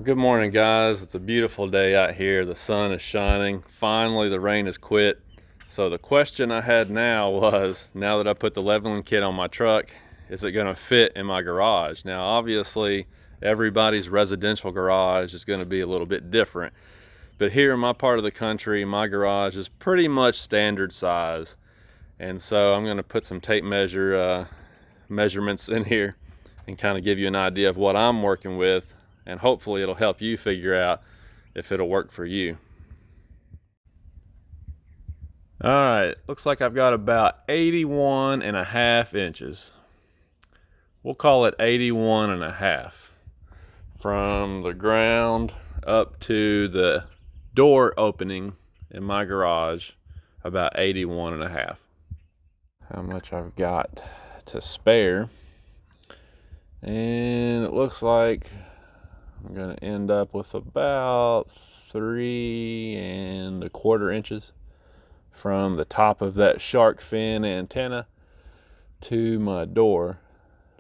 Good morning, guys. It's a beautiful day out here. The sun is shining. Finally, the rain has quit. So the question I had now was, now that I put the leveling kit on my truck, is it going to fit in my garage? Now, obviously, everybody's residential garage is going to be a little bit different. But here in my part of the country, my garage is pretty much standard size. And so I'm going to put some tape measurements in here and kind of give you an idea of what I'm working with, and hopefully it'll help you figure out if it'll work for you. All right, looks like I've got about 81 and a half inches. We'll call it 81 and a half from the ground up to the door opening in my garage, about 81 and a half. How much I've got to spare, and it looks like I'm going to end up with about 3¼ inches from the top of that shark fin antenna to my door.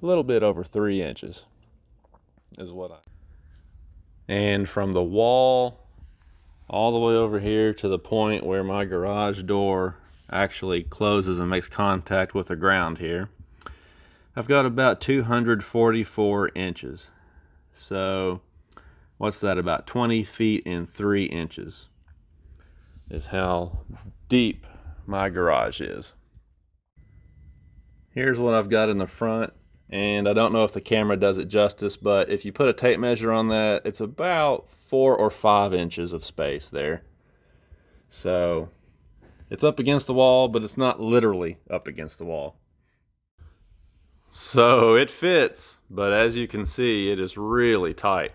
A little bit over 3 inches is what I. And from the wall all the way over here to the point where my garage door actually closes and makes contact with the ground here, I've got about 244 inches. So what's that, about 20 feet and 3 inches is how deep my garage is. Here's what I've got in the front, and I don't know if the camera does it justice, but if you put a tape measure on that, it's about 4 or 5 inches of space there. So it's up against the wall, but it's not literally up against the wall. So it fits, but as you can see, it is really tight.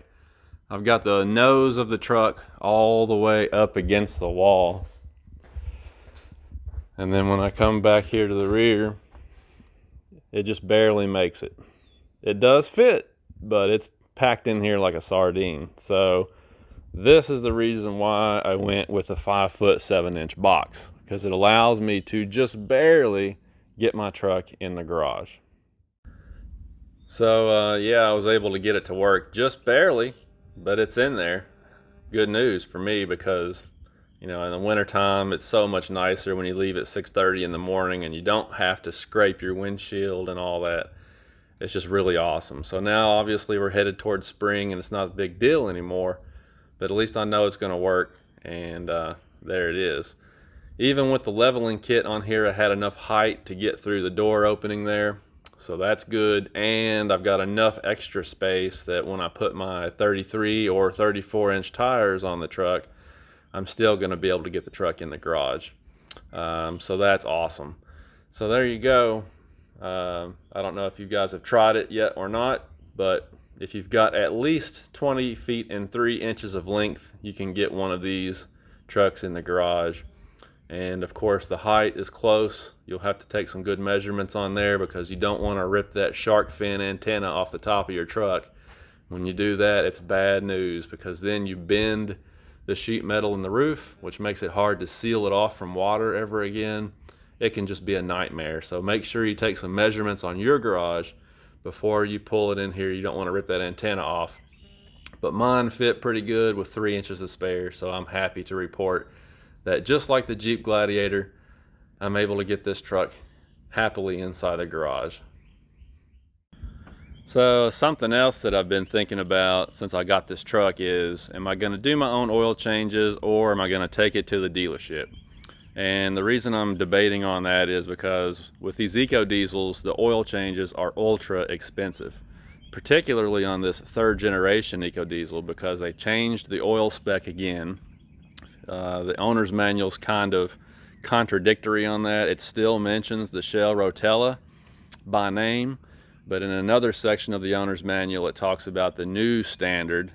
I've got the nose of the truck all the way up against the wall. And then when I come back here to the rear, it just barely makes it. It does fit, but it's packed in here like a sardine. So this is the reason why I went with a 5-foot 7-inch box, because it allows me to just barely get my truck in the garage. So yeah, I was able to get it to work just barely, but it's in there. Good news for me, because in the wintertime, it's so much nicer when you leave at 6:30 in the morning and you don't have to scrape your windshield and all that. It's just really awesome. So now obviously we're headed towards spring and it's not a big deal anymore, but at least I know it's going to work, and there it is. Even with the leveling kit on here, I had enough height to get through the door opening there. So that's good, and I've got enough extra space that when I put my 33 or 34-inch tires on the truck, I'm still going to be able to get the truck in the garage. So that's awesome. So there you go. I don't know if you guys have tried it yet or not, but if you've got at least 20 feet and 3 inches of length, you can get one of these trucks in the garage. And of course the height is close. You'll have to take some good measurements on there, because you don't want to rip that shark fin antenna off the top of your truck. When you do that, it's bad news, because then you bend the sheet metal in the roof, which makes it hard to seal it off from water ever again. It can just be a nightmare. So make sure you take some measurements on your garage before you pull it in here. You don't want to rip that antenna off. But mine fit pretty good with 3 inches of spare, so I'm happy to report that just like the Jeep Gladiator, I'm able to get this truck happily inside a garage. So something else that I've been thinking about since I got this truck is, am I going to do my own oil changes, or am I going to take it to the dealership? And the reason I'm debating on that is because with these EcoDiesels, the oil changes are ultra expensive, particularly on this 3rd generation EcoDiesel, because they changed the oil spec again. The owner's manual's kind of contradictory on that. It still mentions the Shell Rotella by name, but in another section of the owner's manual it talks about the new standard.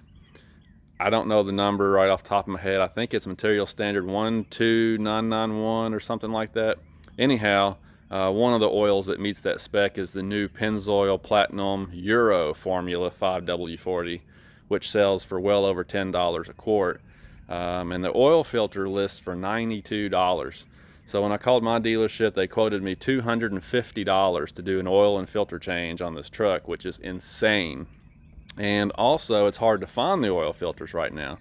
I don't know the number right off the top of my head. I think it's material standard 12991 or something like that. Anyhow, one of the oils that meets that spec is the new Pennzoil Platinum Euro Formula 5W40, which sells for well over $10 a quart. And the oil filter lists for $92. So when I called my dealership, they quoted me $250 to do an oil and filter change on this truck, which is insane. And also it's hard to find the oil filters right now.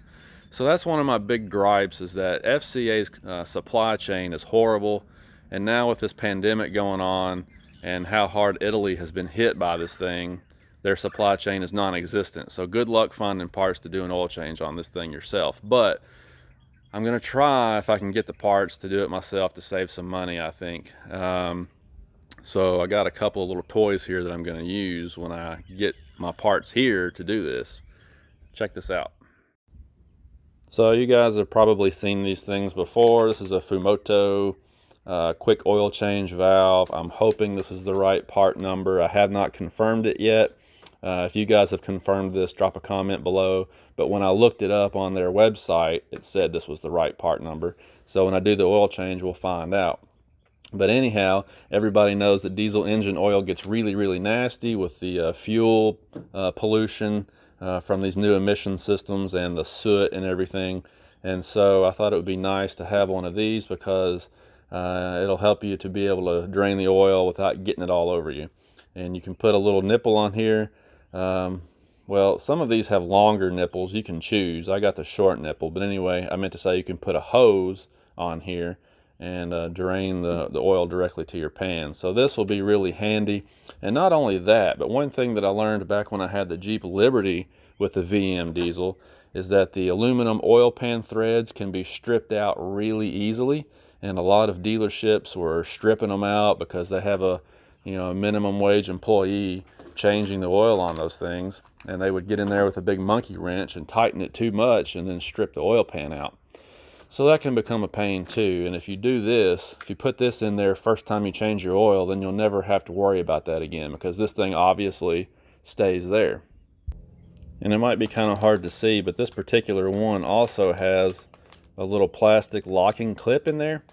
So that's one of my big gripes, is that FCA's supply chain is horrible. And now with this pandemic going on and how hard Italy has been hit by this thing, their supply chain is non-existent. So good luck finding parts to do an oil change on this thing yourself. But I'm gonna try, if I can get the parts, to do it myself to save some money, I think. So I got a couple of little toys here that I'm gonna use when I get my parts here to do this. Check this out. So you guys have probably seen these things before. This is a Fumoto quick oil change valve. I'm hoping this is the right part number. I have not confirmed it yet. If you guys have confirmed this, drop a comment below. But when I looked it up on their website, it said this was the right part number. So when I do the oil change, we'll find out. But anyhow, everybody knows that diesel engine oil gets really, really nasty with the fuel pollution from these new emission systems and the soot and everything. And so I thought it would be nice to have one of these, because it'll help you to be able to drain the oil without getting it all over you. And you can put a little nipple on here. Well, some of these have longer nipples. You can choose. I got the short nipple, but anyway, I meant to say you can put a hose on here and drain the oil directly to your pan. So this will be really handy. And not only that, but one thing that I learned back when I had the Jeep Liberty with the VM diesel is that the aluminum oil pan threads can be stripped out really easily. And a lot of dealerships were stripping them out because they have a minimum wage employee changing the oil on those things, and they would get in there with a big monkey wrench and tighten it too much and then strip the oil pan out. So that can become a pain too. And if you do this, if you put this in there first time you change your oil, then you'll never have to worry about that again, because this thing obviously stays there. And it might be kind of hard to see, but this particular one also has a little plastic locking clip in there.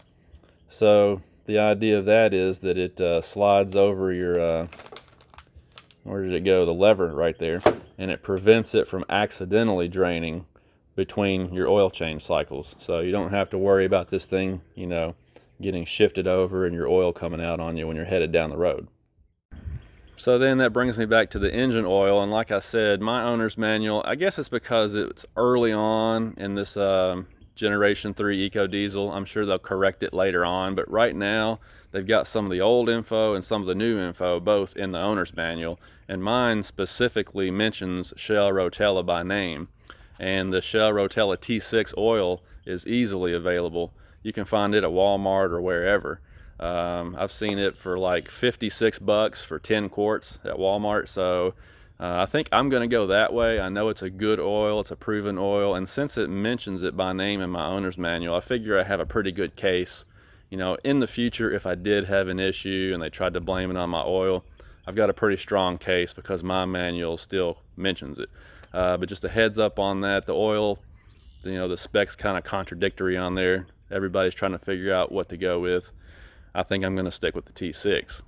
So the idea of that is that it slides over your, where did it go? The lever right there. And it prevents it from accidentally draining between your oil change cycles. So you don't have to worry about this thing, getting shifted over and your oil coming out on you when you're headed down the road. So then that brings me back to the engine oil. And like I said, my owner's manual, I guess it's because it's early on in this Generation 3 EcoDiesel. I'm sure they'll correct it later on, but right now they've got some of the old info and some of the new info both in the owner's manual, and mine specifically mentions Shell Rotella by name. And the Shell Rotella T6 oil is easily available. You can find it at Walmart or wherever. I've seen it for like 56 bucks for 10 quarts at Walmart. So I think I'm going to go that way. I know it's a good oil, it's a proven oil, and since it mentions it by name in my owner's manual, I figure I have a pretty good case. In the future, if I did have an issue and they tried to blame it on my oil, I've got a pretty strong case because my manual still mentions it. But just a heads up on that, the oil, the specs kind of contradictory on there. Everybody's trying to figure out what to go with. I think I'm going to stick with the T6.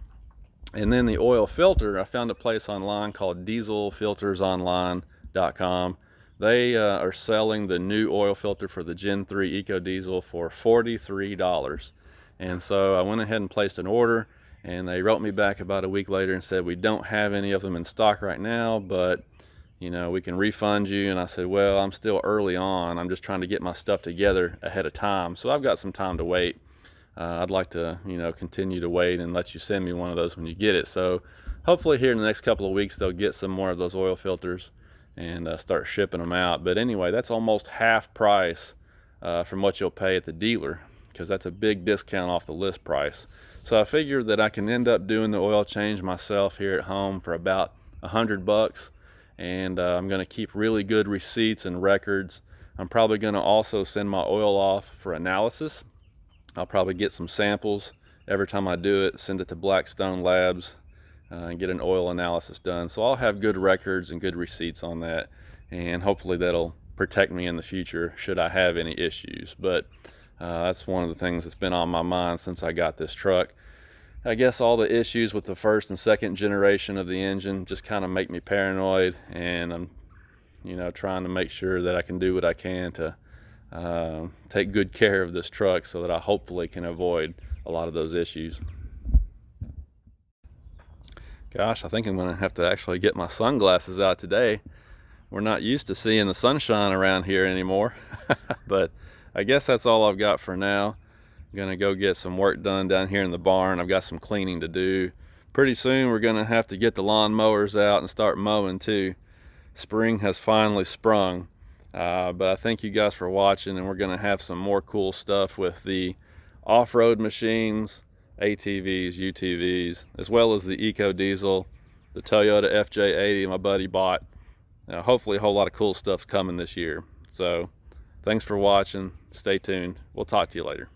And then the oil filter, I found a place online called dieselfiltersonline.com. They are selling the new oil filter for the Gen 3 EcoDiesel for $43. And so I went ahead and placed an order, and they wrote me back about a week later and said, we don't have any of them in stock right now, but we can refund you. And I said, well, I'm still early on. I'm just trying to get my stuff together ahead of time. So I've got some time to wait. I'd like to, continue to wait and let you send me one of those when you get it. So hopefully here in the next couple of weeks, they'll get some more of those oil filters and start shipping them out. But anyway, that's almost half price from what you'll pay at the dealer, because that's a big discount off the list price. So I figured that I can end up doing the oil change myself here at home for about $100. And I'm going to keep really good receipts and records. I'm probably going to also send my oil off for analysis. I'll probably get some samples every time I do it, send it to Blackstone Labs and get an oil analysis done. So I'll have good records and good receipts on that, and hopefully that'll protect me in the future should I have any issues. But that's one of the things that's been on my mind since I got this truck. I guess all the issues with the first and second generation of the engine just kind of make me paranoid, and I'm trying to make sure that I can do what I can to take good care of this truck so that I hopefully can avoid a lot of those issues. Gosh, I think I'm gonna have to actually get my sunglasses out today. we're not used to seeing the sunshine around here anymore. But I guess that's all I've got for now. I'm gonna go get some work done down here in the barn. I've got some cleaning to do. Pretty soon we're gonna have to get the lawn mowers out and start mowing too. Spring has finally sprung. But I thank you guys for watching, and we're gonna have some more cool stuff with the off-road machines, ATVs, UTVs, as well as the EcoDiesel, the Toyota FJ80 my buddy bought. Hopefully a whole lot of cool stuff's coming this year. So thanks for watching. Stay tuned. We'll talk to you later.